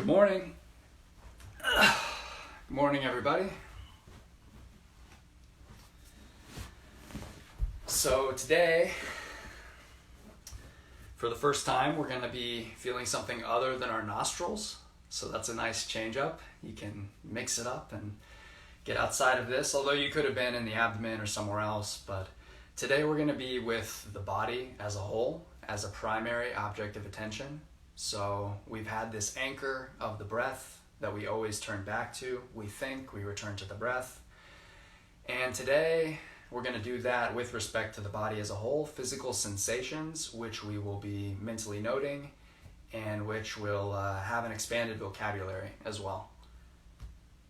Good morning. Good morning, everybody. So today, for the first time, we're going to be feeling something other than our nostrils. So that's a nice change up. You can mix it up and get outside of this, although you could have been in the abdomen or somewhere else. But today we're going to be with the body as a whole, as a primary object of attention. So we've had this anchor of the breath that we always turn back to. We think, we return to the breath. And today we're going to do that with respect to the body as a whole, physical sensations, which we will be mentally noting and which will have an expanded vocabulary as well.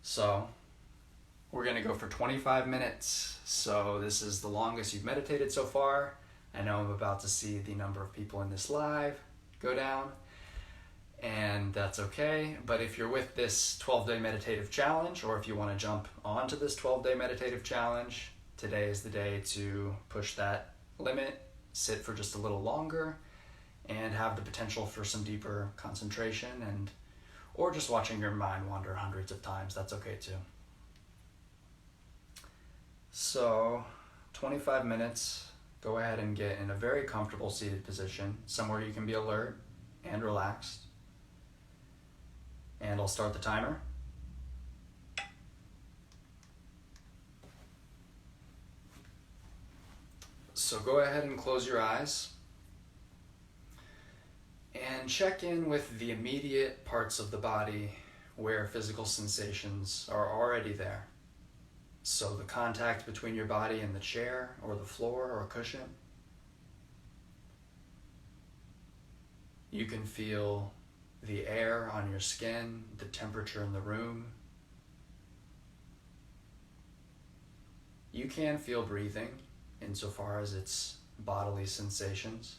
So we're going to go for 25 minutes. So this is the longest you've meditated so far. I know I'm about to see the number of people in this live go down, and that's okay. But if you're with this 12-day meditative challenge, or if you want to jump onto this 12-day meditative challenge, today is the day to push that limit, sit for just a little longer, and have the potential for some deeper concentration, and or just watching your mind wander hundreds of times. That's okay too. So 25 minutes, go ahead and get in a very comfortable seated position, somewhere you can be alert and relaxed. And I'll start the timer. So go ahead and close your eyes and check in with the immediate parts of the body where physical sensations are already there. So the contact between your body and the chair or the floor or cushion. You can feel the air on your skin, the temperature in the room. You can feel breathing insofar as it's bodily sensations.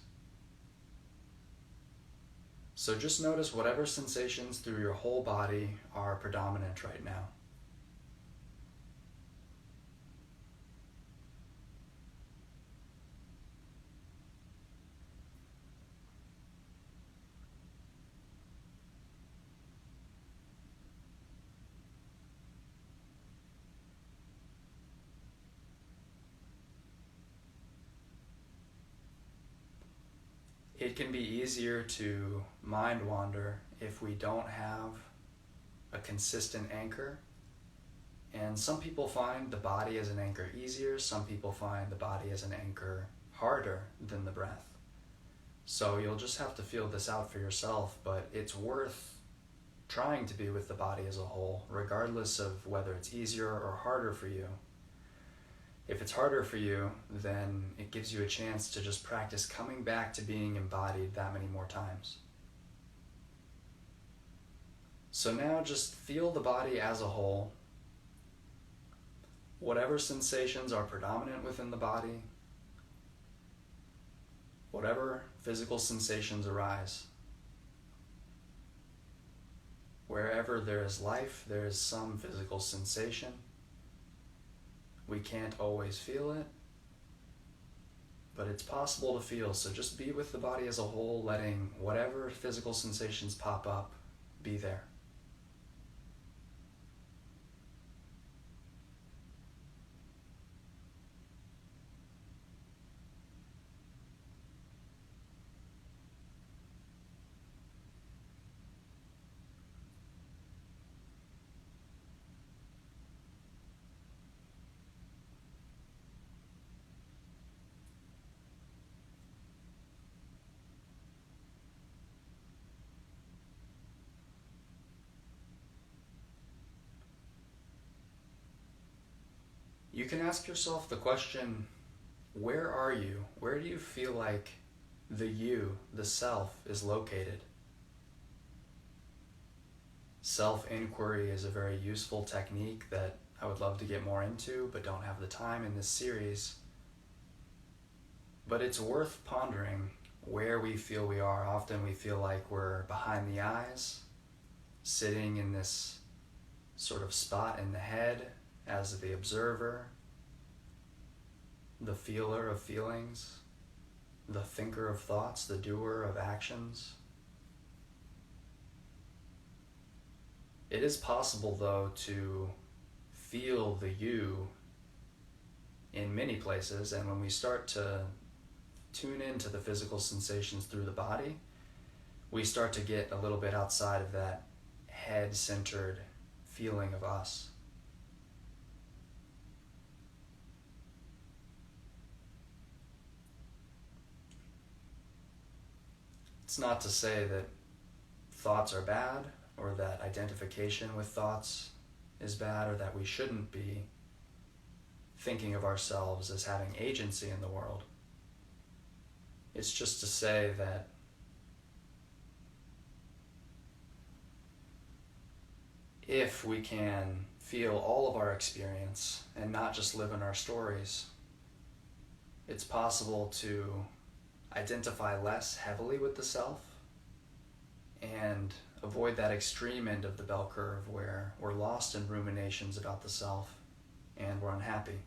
So just notice whatever sensations through your whole body are predominant right now. It can be easier to mind wander if we don't have a consistent anchor. And some people find the body as an anchor easier. Some people find the body as an anchor harder than the breath. So you'll just have to feel this out for yourself, but it's worth trying to be with the body as a whole, regardless of whether it's easier or harder for you. If it's harder for you, then it gives you a chance to just practice coming back to being embodied that many more times. So now just feel the body as a whole. Whatever sensations are predominant within the body, whatever physical sensations arise. Wherever there is life, there is some physical sensation. We can't always feel it, but it's possible to feel. So just be with the body as a whole, letting whatever physical sensations pop up be there. You can ask yourself the question, where are you? Where do you feel like the you, the self, is located? Self-inquiry is a very useful technique that I would love to get more into, but don't have the time in this series. But it's worth pondering where we feel we are. Often we feel like we're behind the eyes, sitting in this sort of spot in the head, as the observer, the feeler of feelings, the thinker of thoughts, the doer of actions. It is possible, though, to feel the you in many places, and when we start to tune into the physical sensations through the body, we start to get a little bit outside of that head-centered feeling of us. It's not to say that thoughts are bad, or that identification with thoughts is bad, or that we shouldn't be thinking of ourselves as having agency in the world. It's just to say that if we can feel all of our experience and not just live in our stories, it's possible to identify less heavily with the self and avoid that extreme end of the bell curve where we're lost in ruminations about the self and we're unhappy.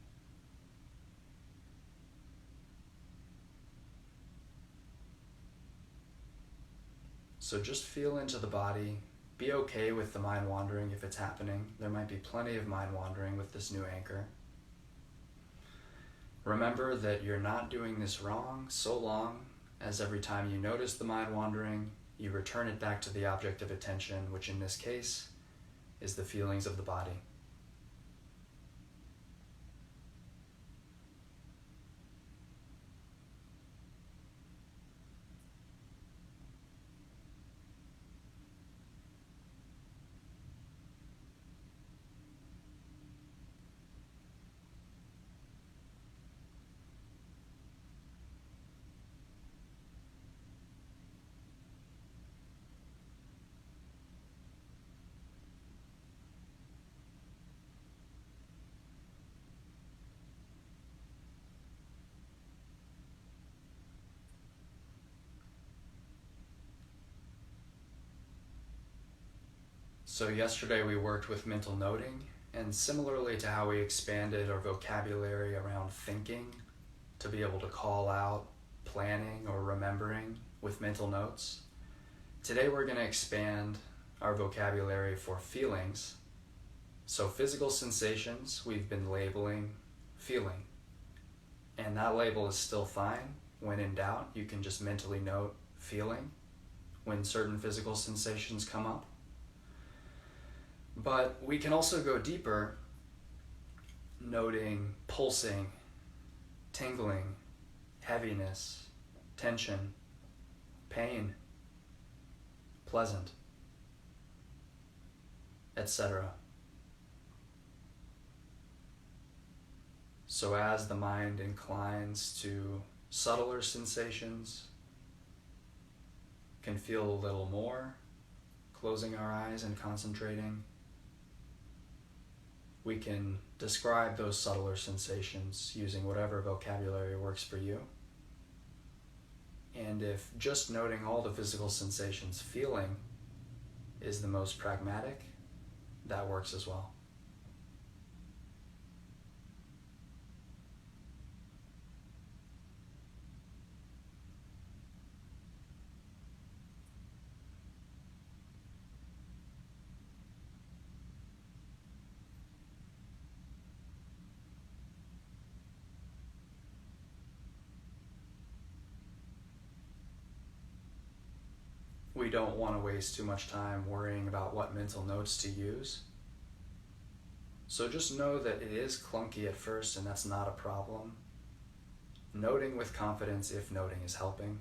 So just feel into the body. Be okay with the mind wandering if it's happening. There might be plenty of mind wandering with this new anchor. Remember that you're not doing this wrong so long as every time you notice the mind wandering, you return it back to the object of attention, which in this case is the feelings of the body. So yesterday we worked with mental noting, and similarly to how we expanded our vocabulary around thinking to be able to call out planning or remembering with mental notes, today we're going to expand our vocabulary for feelings. So physical sensations we've been labeling feeling, and that label is still fine. When in doubt, you can just mentally note feeling when certain physical sensations come up. But we can also go deeper, noting pulsing, tingling, heaviness, tension, pain, pleasant, etc. So as the mind inclines to subtler sensations, can feel a little more, closing our eyes and concentrating. We can describe those subtler sensations using whatever vocabulary works for you. And if just noting all the physical sensations feeling is the most pragmatic, that works as well. We don't want to waste too much time worrying about what mental notes to use. So just know that it is clunky at first, and that's not a problem. Noting with confidence if noting is helping.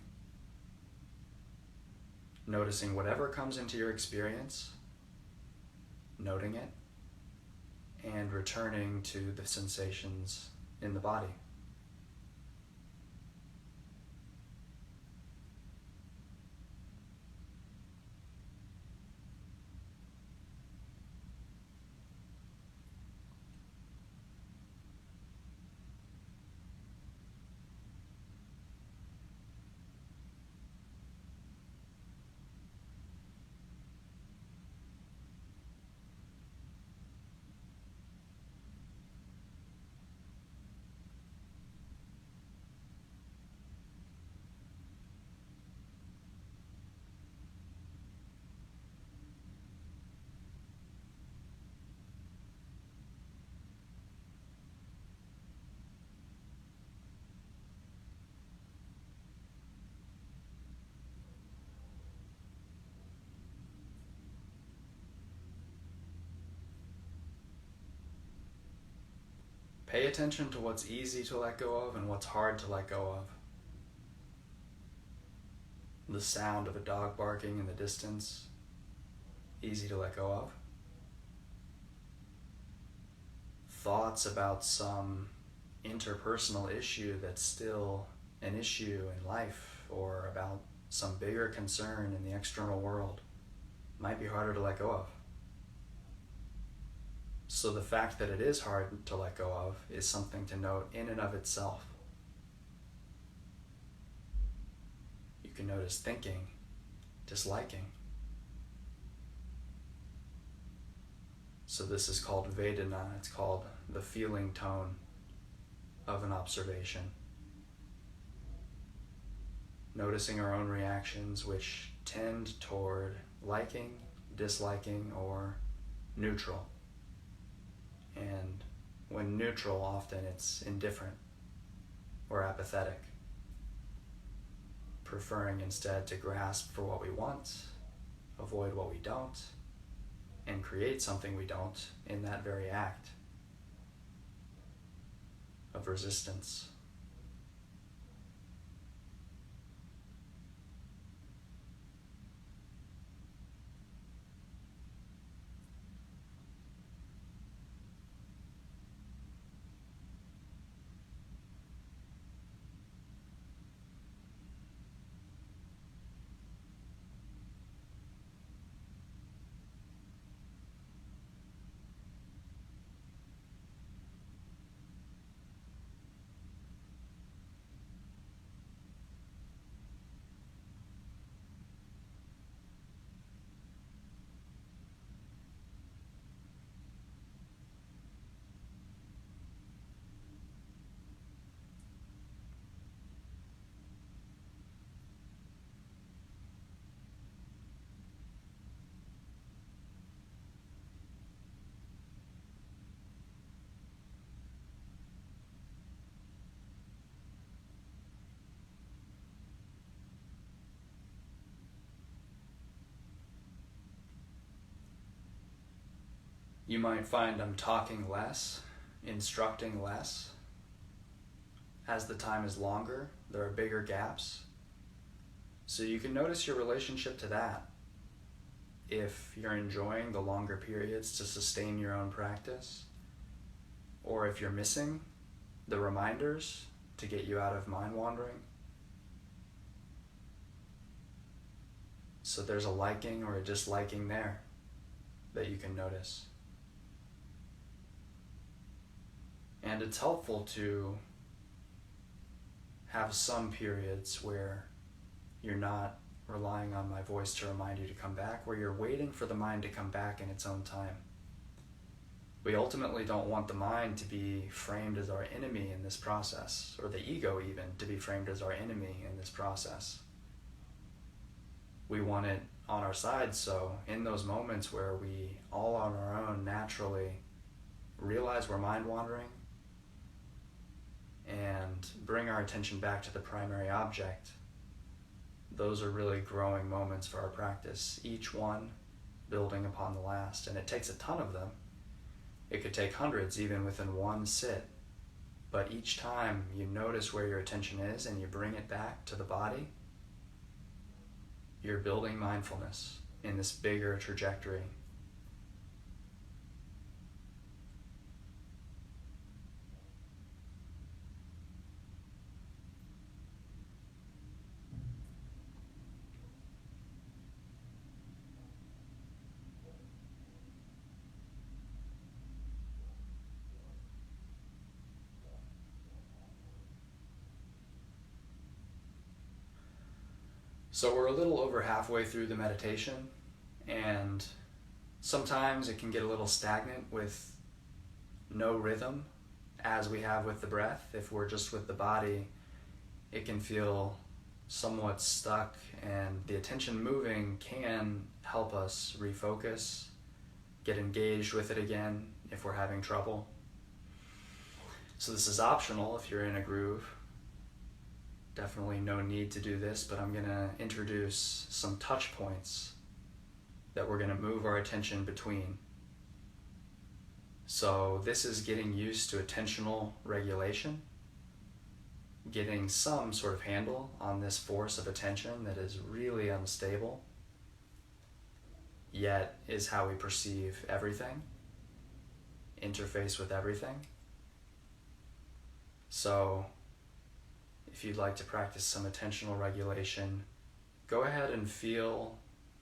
Noticing whatever comes into your experience, noting it, and returning to the sensations in the body. Pay attention to what's easy to let go of and what's hard to let go of. The sound of a dog barking in the distance, easy to let go of. Thoughts about some interpersonal issue that's still an issue in life, or about some bigger concern in the external world, might be harder to let go of. So the fact that it is hard to let go of is something to note in and of itself. You can notice thinking, disliking. So this is called Vedana. It's called the feeling tone of an observation. Noticing our own reactions, which tend toward liking, disliking, or neutral. And when neutral, often it's indifferent or apathetic, preferring instead to grasp for what we want, avoid what we don't, and create something we don't in that very act of resistance. You might find I'm talking less, instructing less. As the time is longer, there are bigger gaps. So you can notice your relationship to that. If you're enjoying the longer periods to sustain your own practice, or if you're missing the reminders to get you out of mind wandering. So there's a liking or a disliking there that you can notice. And it's helpful to have some periods where you're not relying on my voice to remind you to come back, where you're waiting for the mind to come back in its own time. We ultimately don't want the mind to be framed as our enemy in this process, or the ego even to be framed as our enemy in this process. We want it on our side, so in those moments where we all on our own naturally realize we're mind wandering, and bring our attention back to the primary object, those are really growing moments for our practice, each one building upon the last. And it takes a ton of them. It could take hundreds even within one sit. But each time you notice where your attention is and you bring it back to the body, you're building mindfulness in this bigger trajectory. So we're a little over halfway through the meditation, and sometimes it can get a little stagnant with no rhythm, as we have with the breath. If we're just with the body, it can feel somewhat stuck, and the attention moving can help us refocus, get engaged with it again if we're having trouble. So this is optional if you're in a groove. Definitely no need to do this, but I'm going to introduce some touch points that we're going to move our attention between. So this is getting used to attentional regulation, getting some sort of handle on this force of attention that is really unstable, yet is how we perceive everything, interface with everything. So if you'd like to practice some attentional regulation, go ahead and feel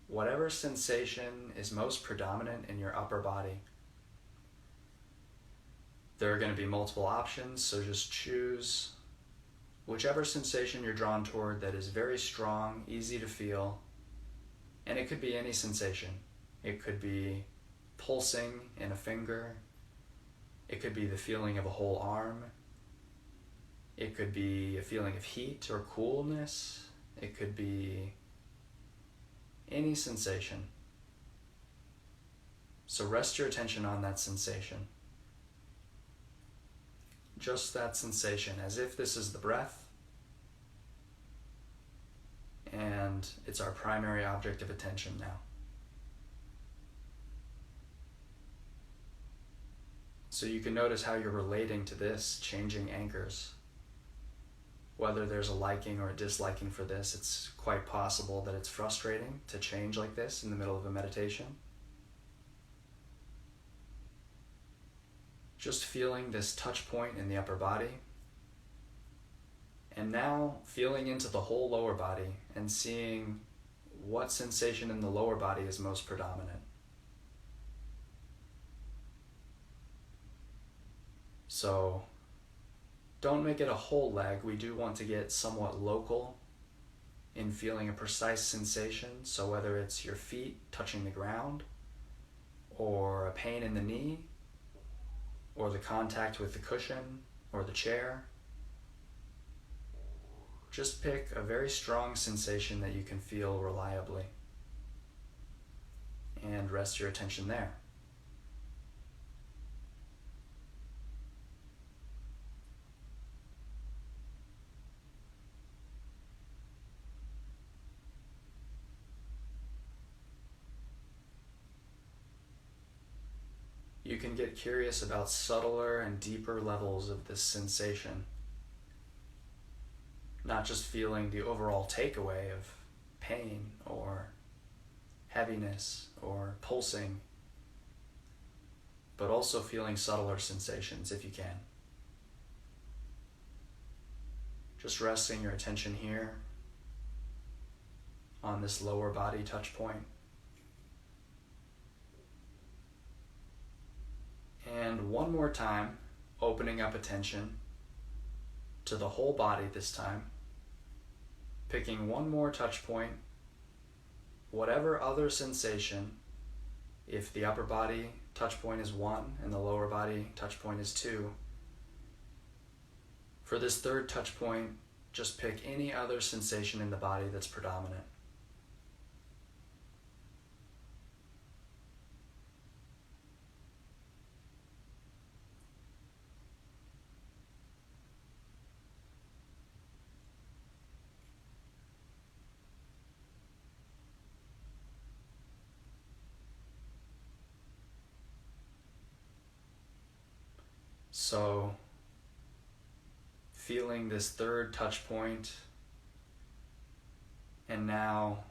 whatever sensation is most predominant in your upper body. There are going to be multiple options, so just choose whichever sensation you're drawn toward that is very strong, easy to feel, and it could be any sensation. It could be pulsing in a finger. It could be the feeling of a whole arm. It could be a feeling of heat or coolness. It could be any sensation. So rest your attention on that sensation. Just that sensation, as if this is the breath, and it's our primary object of attention now. So you can notice how you're relating to this, changing anchors. Whether there's a liking or a disliking for this, it's quite possible that it's frustrating to change like this in the middle of a meditation. Just feeling this touch point in the upper body, and now feeling into the whole lower body and seeing what sensation in the lower body is most predominant. So don't make it a whole leg. We do want to get somewhat local in feeling a precise sensation. So whether it's your feet touching the ground, or a pain in the knee, or the contact with the cushion or the chair, just pick a very strong sensation that you can feel reliably and rest your attention there. You can get curious about subtler and deeper levels of this sensation. Not just feeling the overall takeaway of pain or heaviness or pulsing, but also feeling subtler sensations if you can. Just resting your attention here on this lower body touch point. And one more time, opening up attention to the whole body this time. Picking one more touch point, whatever other sensation, if the upper body touch point is 1 and the lower body touch point is 2. For this third touch point, just pick any other sensation in the body that's predominant. So, feeling this third touch point, and now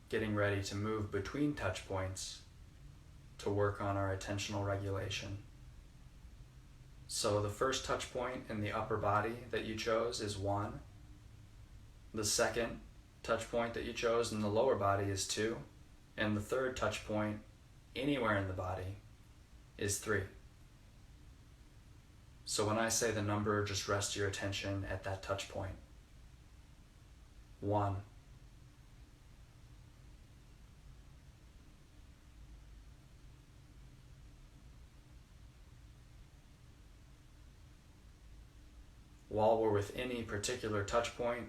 getting ready to move between touch points to work on our attentional regulation. So the first touch point in the upper body that you chose is 1. The second touch point that you chose in the lower body is 2. And the third touch point anywhere in the body is 3. So when I say the number, just rest your attention at that touch point. 1. While we're with any particular touch point,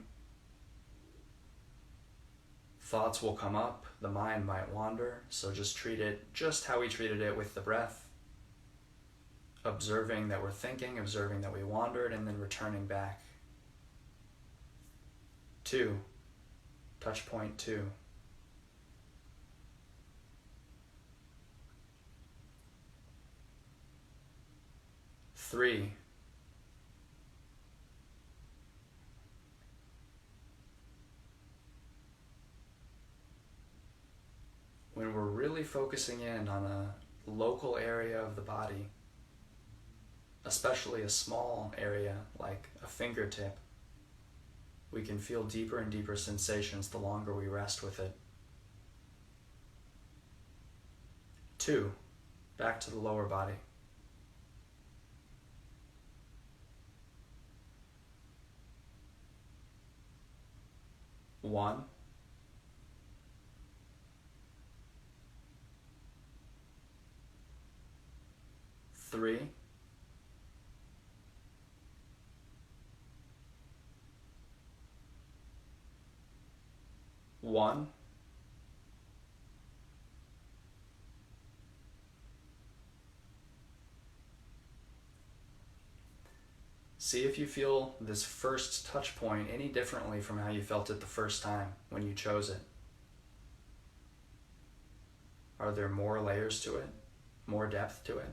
thoughts will come up, the mind might wander, so just treat it just how we treated it with the breath. Observing that we're thinking, observing that we wandered, and then returning back. 2. Touch point 2. 3. When we're really focusing in on a local area of the body, especially a small area like a fingertip, we can feel deeper and deeper sensations the longer we rest with it. 2. Back to the lower body. 1. 3. 1. See if you feel this first touch point any differently from how you felt it the first time when you chose it. Are there more layers to it? More depth to it?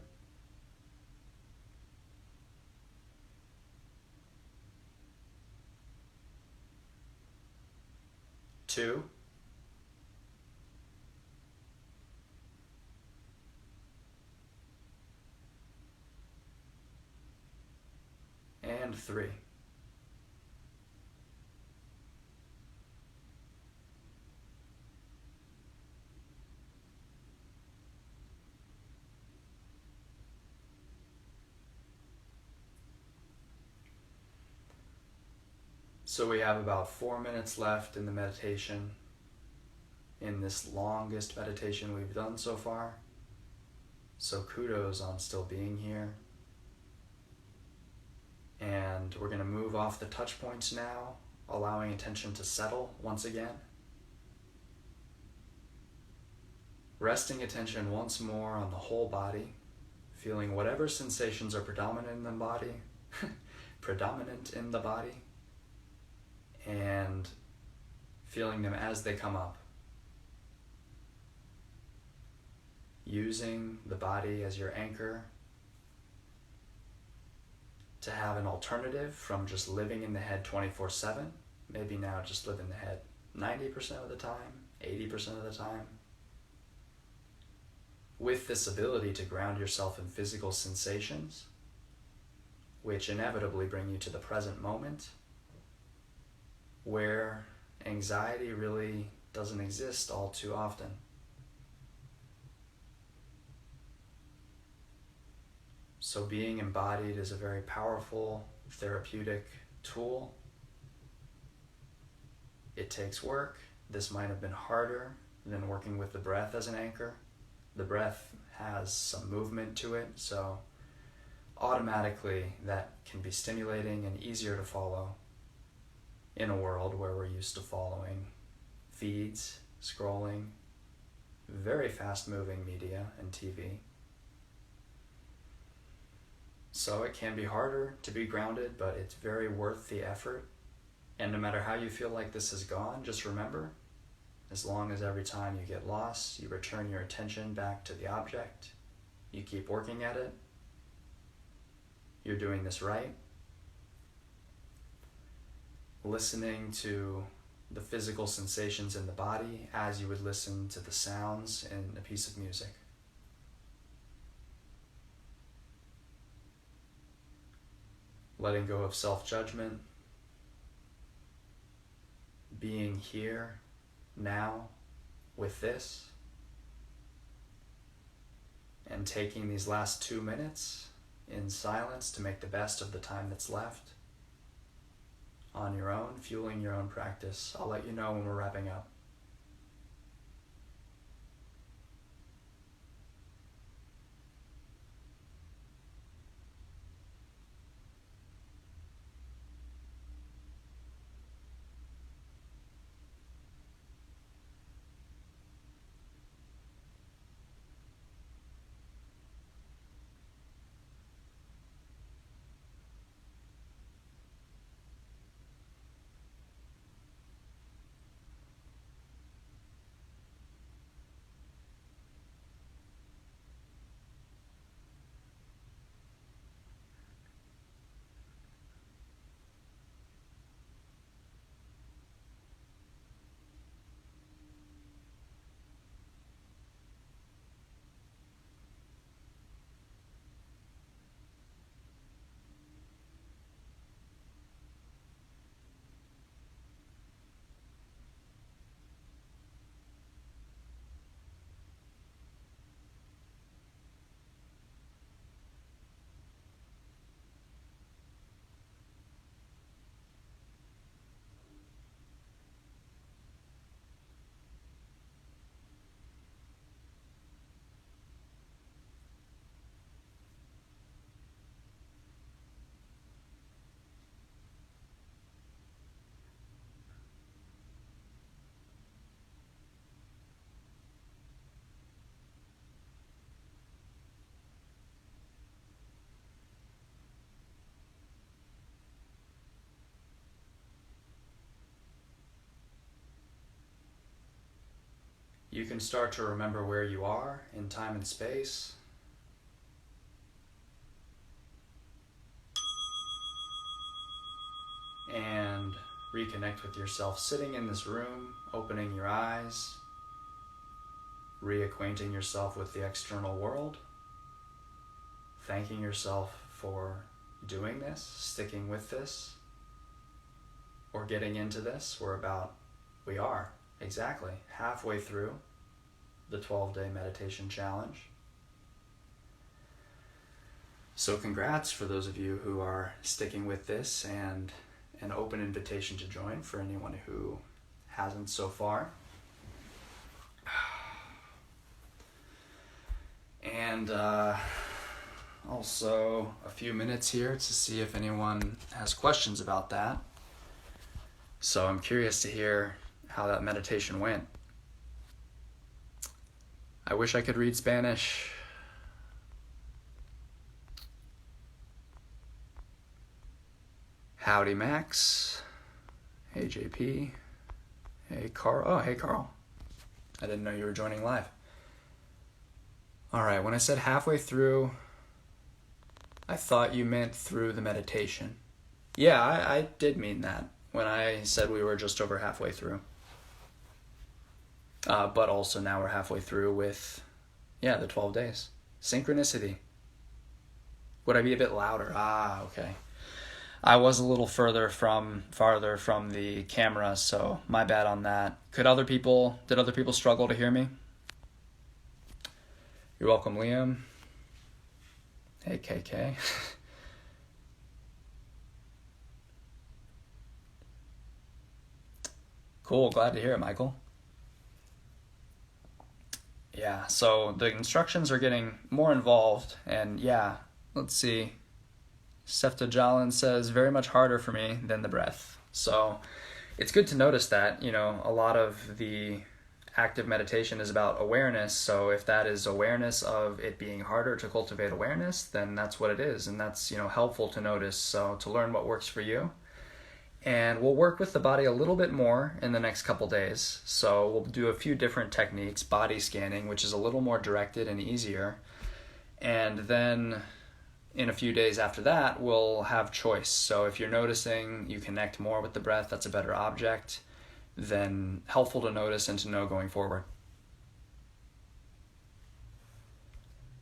2. 3. So we have about 4 minutes left in the meditation, in this longest meditation we've done so far. So kudos on still being here. And we're going to move off the touch points now, allowing attention to settle once again. Resting attention once more on the whole body, feeling whatever sensations are predominant in the body, and feeling them as they come up. Using the body as your anchor to have an alternative from just living in the head 24/7. Maybe now just live in the head 90% of the time, 80% of the time. With this ability to ground yourself in physical sensations, which inevitably bring you to the present moment, where anxiety really doesn't exist all too often. So being embodied is a very powerful therapeutic tool. It takes work. This might have been harder than working with the breath as an anchor. The breath has some movement to it, so automatically that can be stimulating and easier to follow in a world where we're used to following feeds, scrolling, very fast-moving media and TV. So it can be harder to be grounded, but it's very worth the effort. And no matter how you feel like this is gone, just remember, as long as every time you get lost, you return your attention back to the object, you keep working at it, you're doing this right. Listening to the physical sensations in the body as you would listen to the sounds in a piece of music. Letting go of self-judgment, being here, now, with this, and taking these last 2 minutes in silence to make the best of the time that's left on your own, fueling your own practice. I'll let you know when we're wrapping up. can start to remember where you are in time and space. And reconnect with yourself sitting in this room, opening your eyes, reacquainting yourself with the external world, thanking yourself for doing this, sticking with this, or getting into this. We are exactly halfway through the 12-day meditation challenge. So congrats for those of you who are sticking with this, and an open invitation to join for anyone who hasn't so far. And also a few minutes here to see if anyone has questions about that. So I'm curious to hear how that meditation went. I wish I could read Spanish. Howdy, Max. Hey, JP. Hey, Carl. Oh, hey, Carl. I didn't know you were joining live. All right, when I said halfway through, I thought you meant through the meditation. Yeah, I did mean that when I said we were just over halfway through. But also now we're halfway through with, the 12 days. Synchronicity. Would I be a bit louder? Okay. I was a little farther from the camera, so my bad on that. Did other people struggle to hear me? You're welcome, Liam. Hey, KK. Cool, glad to hear it, Michael. Yeah, so the instructions are getting more involved, and let's see. Sefta Jalan says, very much harder for me than the breath. So it's good to notice that, a lot of the active meditation is about awareness. So if that is awareness of it being harder to cultivate awareness, then that's what it is. And that's, helpful to notice. So to learn what works for you. And we'll work with the body a little bit more in the next couple days. So we'll do a few different techniques, body scanning, which is a little more directed and easier. And then in a few days after that, we'll have choice. So if you're noticing you connect more with the breath, that's a better object, then helpful to notice and to know going forward.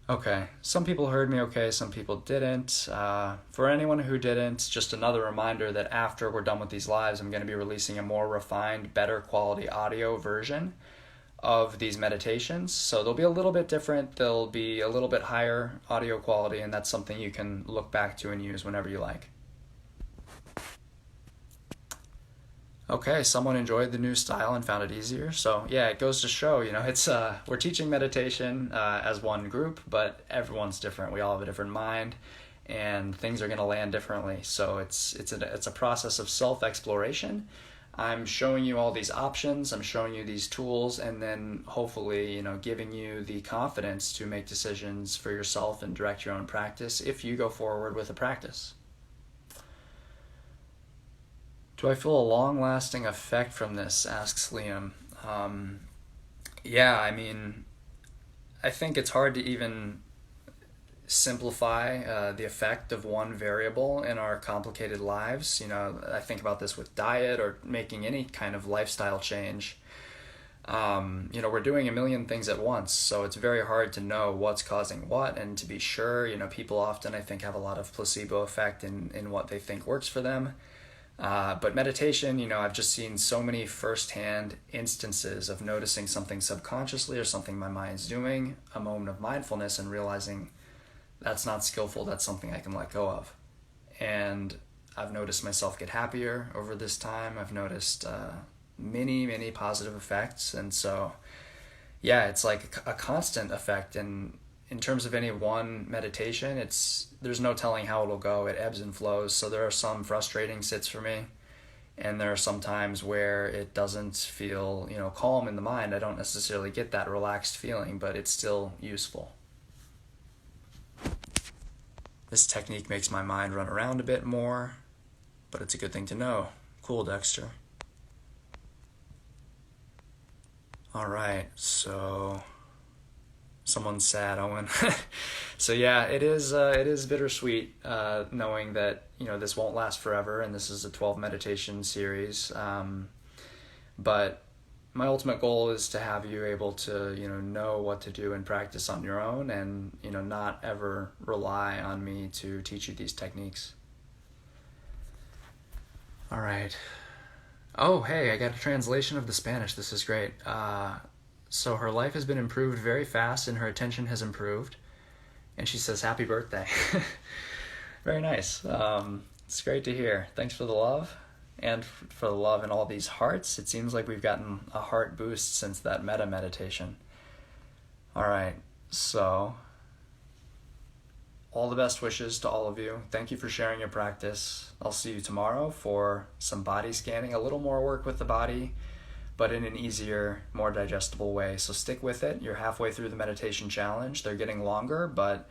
Okay, some people heard me okay, some people didn't. For anyone who didn't, just another reminder that after we're done with these lives, I'm going to be releasing a more refined, better quality audio version of these meditations. So they'll be a little bit different, they'll be a little bit higher audio quality, and that's something you can look back to and use whenever you like. Okay, someone enjoyed the new style and found it easier. So it goes to show, it's we're teaching meditation as one group, but everyone's different. We all have a different mind, and things are going to land differently. So it's a process of self-exploration. I'm showing you all these options, I'm showing you these tools, and then hopefully, giving you the confidence to make decisions for yourself and direct your own practice if you go forward with a practice. Do I feel a long-lasting effect from this, asks Liam. I think it's hard to even simplify the effect of one variable in our complicated lives. I think about this with diet or making any kind of lifestyle change. We're doing a million things at once, so it's very hard to know what's causing what. And to be sure, people often, I think, have a lot of placebo effect in what they think works for them. But meditation, I've just seen so many firsthand instances of noticing something subconsciously or something my mind's doing, a moment of mindfulness, and realizing that's not skillful, that's something I can let go of. And I've noticed myself get happier over this time. I've noticed many, many positive effects. And so, it's like a constant effect. And in terms of any one meditation, there's no telling how it'll go. It ebbs and flows. So there are some frustrating sits for me, and there are some times where it doesn't feel, calm in the mind. I don't necessarily get that relaxed feeling, but it's still useful. This technique makes my mind run around a bit more, but it's a good thing to know. Cool, Dexter. All right, so someone's sad, Owen. So yeah, it is bittersweet knowing that this won't last forever, and this is a 12 meditation series. But my ultimate goal is to have you able to know what to do and practice on your own, and not ever rely on me to teach you these techniques. All right. Oh, hey, I got a translation of the Spanish. This is great. So her life has been improved very fast, and her attention has improved. And she says, "Happy birthday." Very nice. It's great to hear. Thanks for the love, and for the love in all these hearts. It seems like we've gotten a heart boost since that metta meditation. All right, so all the best wishes to all of you. Thank you for sharing your practice. I'll see you tomorrow for some body scanning, a little more work with the body, but in an easier, more digestible way. So stick with it. You're halfway through the meditation challenge. They're getting longer, but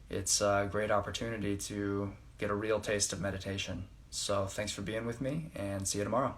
it's a great opportunity to get a real taste of meditation. So thanks for being with me, and see you tomorrow.